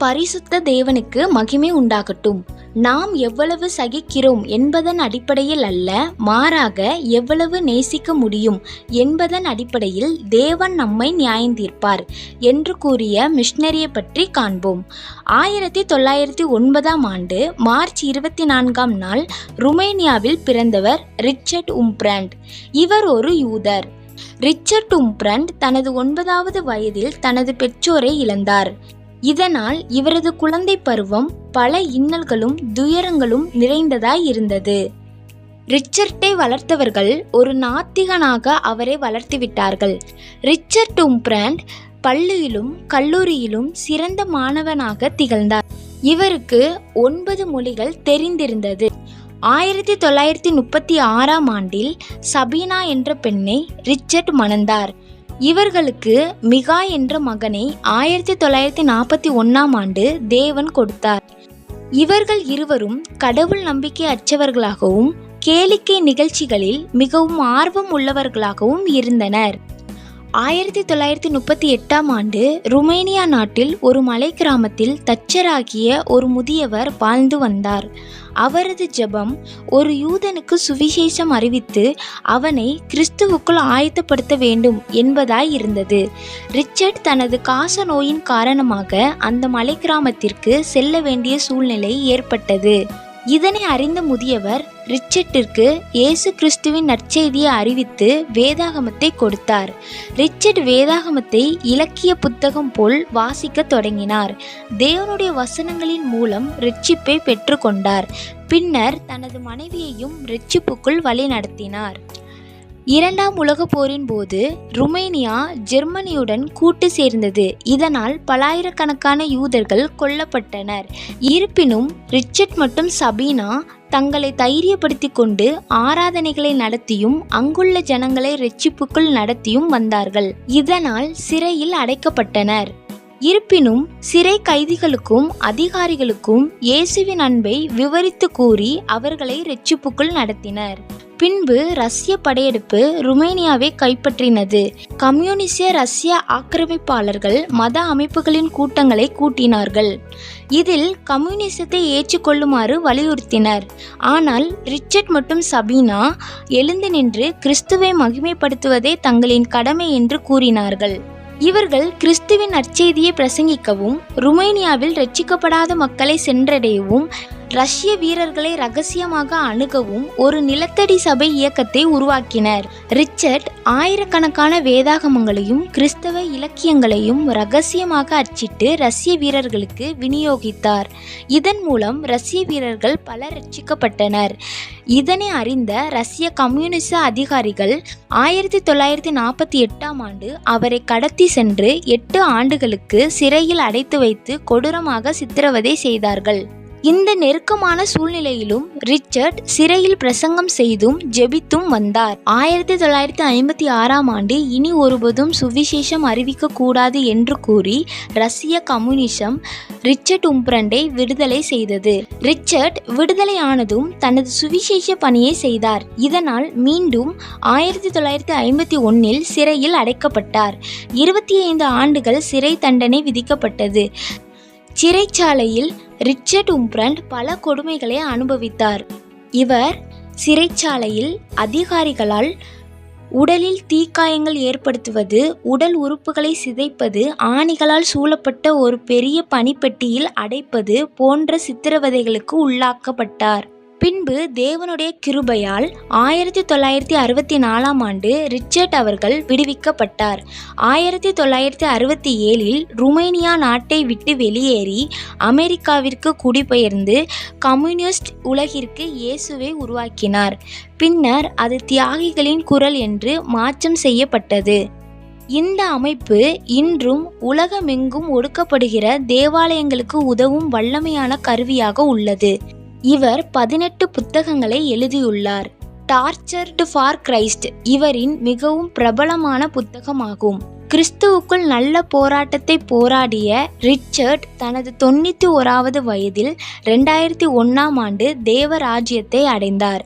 பரிசுத்த தேவனுக்கு மகிமை உண்டாகட்டும். நாம் எவ்வளவு சகிக்கிறோம் என்பதன் அடிப்படையில் அல்ல, மாறாக எவ்வளவு நேசிக்க முடியும் என்பதன் அடிப்படையில் தேவன் நம்மை நியாயந்தீர்ப்பார் என்று கூறிய மிஷனரியை பற்றி காண்போம். 1909ஆம் ஆண்டு மார்ச் 24ஆம் நாள் ருமேனியாவில் பிறந்தவர் ரிச்சர்ட் உம்பிராண்ட். இவர் ஒரு யூதர். ரிச்சர்ட் உம்பிராண்ட் தனது 9வது வயதில் தனது பெற்றோரை இழந்தார். இதனால் இவரது குழந்தை பருவம் பல இன்னல்களும் துயரங்களும் நிறைந்ததாய் இருந்தது. ரிச்சர்ட்டை வளர்த்தவர்கள் ஒரு நாத்திகனாக அவரை வளர்த்துவிட்டார்கள். ரிச்சர்ட் உம்பிராண்ட் பள்ளியிலும் கல்லூரியிலும் சிறந்த மாணவனாக திகழ்ந்தார். இவருக்கு 9 மொழிகள் தெரிந்திருந்தது. 1936ஆம் ஆண்டில் சபீனா என்ற பெண்ணை ரிச்சர்ட் மணந்தார். இவர்களுக்கு மிகா என்ற மகனை 1941ஆம் ஆண்டு தேவன் கொடுத்தார். இவர்கள் இருவரும் கடவுள் நம்பிக்கை அற்றவர்களாகவும் கேளிக்கை நிகழ்ச்சிகளில் மிகவும் ஆர்வம் உள்ளவர்களாகவும் இருந்தனர். 1938ஆம் ஆண்டு ருமேனியா நாட்டில் ஒரு மலை கிராமத்தில் தச்சராகிய ஒரு முதியவர் வாழ்ந்து வந்தார். அவரது ஜெபம் ஒரு யூதனுக்கு சுவிசேஷம் அறிவித்து அவனை கிறிஸ்துவுக்குள் ஆயத்தப்படுத்த வேண்டும் என்பதாய் இருந்தது. ரிச்சர்ட் தனது காச நோயின் காரணமாக அந்த மலை கிராமத்திற்கு செல்ல வேண்டிய சூழ்நிலை ஏற்பட்டது. இதனை அறிந்த முதியவர் ரிச்சர்ட்டிற்கு இயேசு கிறிஸ்துவின் நற்செய்தியை அறிவித்து வேதாகமத்தை கொடுத்தார். ரிச்சர்ட் வேதாகமத்தை இலக்கிய புத்தகம் போல் வாசிக்க தொடங்கினார். தேவனுடைய வசனங்களின் மூலம் இரட்சிப்பை பெற்றுக்கொண்டார். பின்னர் தனது மனைவியையும் இரட்சிப்புக்குள் வழி நடத்தினார். 2ஆம் உலகப் போரின் போது ருமேனியா ஜெர்மனியுடன் கூட்டு சேர்ந்தது. இதனால் பல்லாயிரக்கணக்கான யூதர்கள் கொல்லப்பட்டனர். இருப்பினும் ரிச்சர்ட் மற்றும் சபீனா தங்களை தைரியப்படுத்தி கொண்டு ஆராதனைகளை நடத்தியும் அங்குள்ள ஜனங்களை இரட்சிப்புக்குள் நடத்தியும் வந்தார்கள். இதனால் சிறையில் அடைக்கப்பட்டனர். இருப்பினும் சிறை கைதிகளுக்கும் அதிகாரிகளுக்கும் இயேசுவின் அன்பை விவரித்து கூறி அவர்களை இரட்சிப்புக்குள் நடத்தினர். பின்பு ரஷ்ய படையெடுப்பு ருமேனியாவை கைப்பற்றினது. கம்யூனிச ரஷ்ய ஆக்கிரமிப்பாளர்கள் மத அமைப்புகளின் கூட்டங்களை கூட்டினார்கள். இதில் கம்யூனிசத்தை ஏற்றுக்கொள்ளுமாறு வலியுறுத்தினர். ஆனால் ரிச்சர்ட் மற்றும் சபீனா எழுந்து நின்று கிறிஸ்துவை மகிமைப்படுத்துவதே தங்களின் கடமை என்று கூறினார்கள். இவர்கள் கிறிஸ்துவின் நற்செய்தியை பிரசங்கிக்கவும் ருமேனியாவில் இரட்சிக்கப்படாத மக்களை சென்றடையவும் ரஷ்ய வீரர்களை இரகசியமாக அணுகவும் ஒரு நிலத்தடி சபை இயக்கத்தை உருவாக்கினர். ரிச்சர்ட் ஆயிரக்கணக்கான வேதாகமங்களையும் கிறிஸ்தவ இலக்கியங்களையும் இரகசியமாக அச்சிட்டு ரஷ்ய வீரர்களுக்கு விநியோகித்தார். இதன் மூலம் ரஷ்ய வீரர்கள் பலர் ரட்சிக்கப்பட்டனர். இதனை அறிந்த ரஷ்ய கம்யூனிச அதிகாரிகள் 1948ஆம் ஆண்டு அவரை கடத்தி சென்று 8 ஆண்டுகளுக்கு சிறையில் அடைத்து வைத்து கொடூரமாக சித்திரவதை செய்தார்கள். இந்த நெருக்கமான சூழ்நிலையிலும் ரிச்சர்ட் சிறையில் பிரசங்கம் செய்தும் ஜெபித்தும் வந்தார். 1956ஆம் ஆண்டு இனி ஒருபோதும் சுவிசேஷம் அறிவிக்க கூடாது என்று கூறி ரஷ்ய கம்யூனிசம் ரிச்சர்ட் உம்பிராண்டை விடுதலை செய்தது. ரிச்சர்ட் விடுதலையானதும் தனது சுவிசேஷ பணியை செய்தார். இதனால் மீண்டும் 1951இல் சிறையில் அடைக்கப்பட்டார். 25 ஆண்டுகள் சிறை தண்டனை விதிக்கப்பட்டது. சிறைச்சாலையில் ரிச்சர்ட் உம்பிராண்ட் பல கொடுமைகளை அனுபவித்தார். இவர் சிறைச்சாலையில் அதிகாரிகளால் உடலில் தீக்காயங்கள் ஏற்படுத்துவது, உடல் உறுப்புகளை சிதைப்பது, ஆணிகளால் சூழப்பட்ட ஒரு பெரிய பனிப்பெட்டியில் அடைப்பது போன்ற சித்திரவதைகளுக்கு உள்ளாக்கப்பட்டார். பின்பு தேவனுடைய கிருபையால் 1964ஆம் ஆண்டு ரிச்சர்ட் அவர்கள் விடுவிக்கப்பட்டார். 1967இல் ருமேனியா நாட்டை விட்டு வெளியேறி அமெரிக்காவிற்கு குடிபெயர்ந்து கம்யூனிஸ்ட் உலகிற்கு இயேசுவை உருவாக்கினார். பின்னர் அது தியாகிகளின் குரல் என்று மாற்றம் செய்யப்பட்டது. இந்த அமைப்பு இன்றும் உலகமெங்கும் ஒடுக்கப்படுகிற தேவாலயங்களுக்கு உதவும் வல்லமையான கருவியாக உள்ளது. இவர் 18 புத்தகங்களை எழுதியுள்ளார். டார்ச்சர்டு ஃபார் கிரைஸ்ட் இவரின் மிகவும் பிரபலமான புத்தகமாகும். கிறிஸ்துவுக்குள் நல்ல போராட்டத்தை போராடிய ரிச்சர்ட் தனது 91வது வயதில் 2001ஆம் ஆண்டு தேவராஜ்யத்தை அடைந்தார்.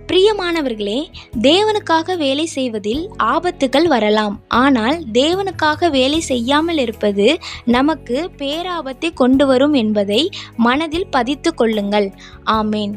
பிரியமானவர்களே, தேவனுக்காக வேலை செய்வதில் ஆபத்துகள் வரலாம். ஆனால் தேவனுக்காக வேலை செய்யாமல் இருப்பது நமக்கு பேராபத்தை கொண்டு வரும் என்பதை மனதில் பதித்து கொள்ளுங்கள். ஆமேன்.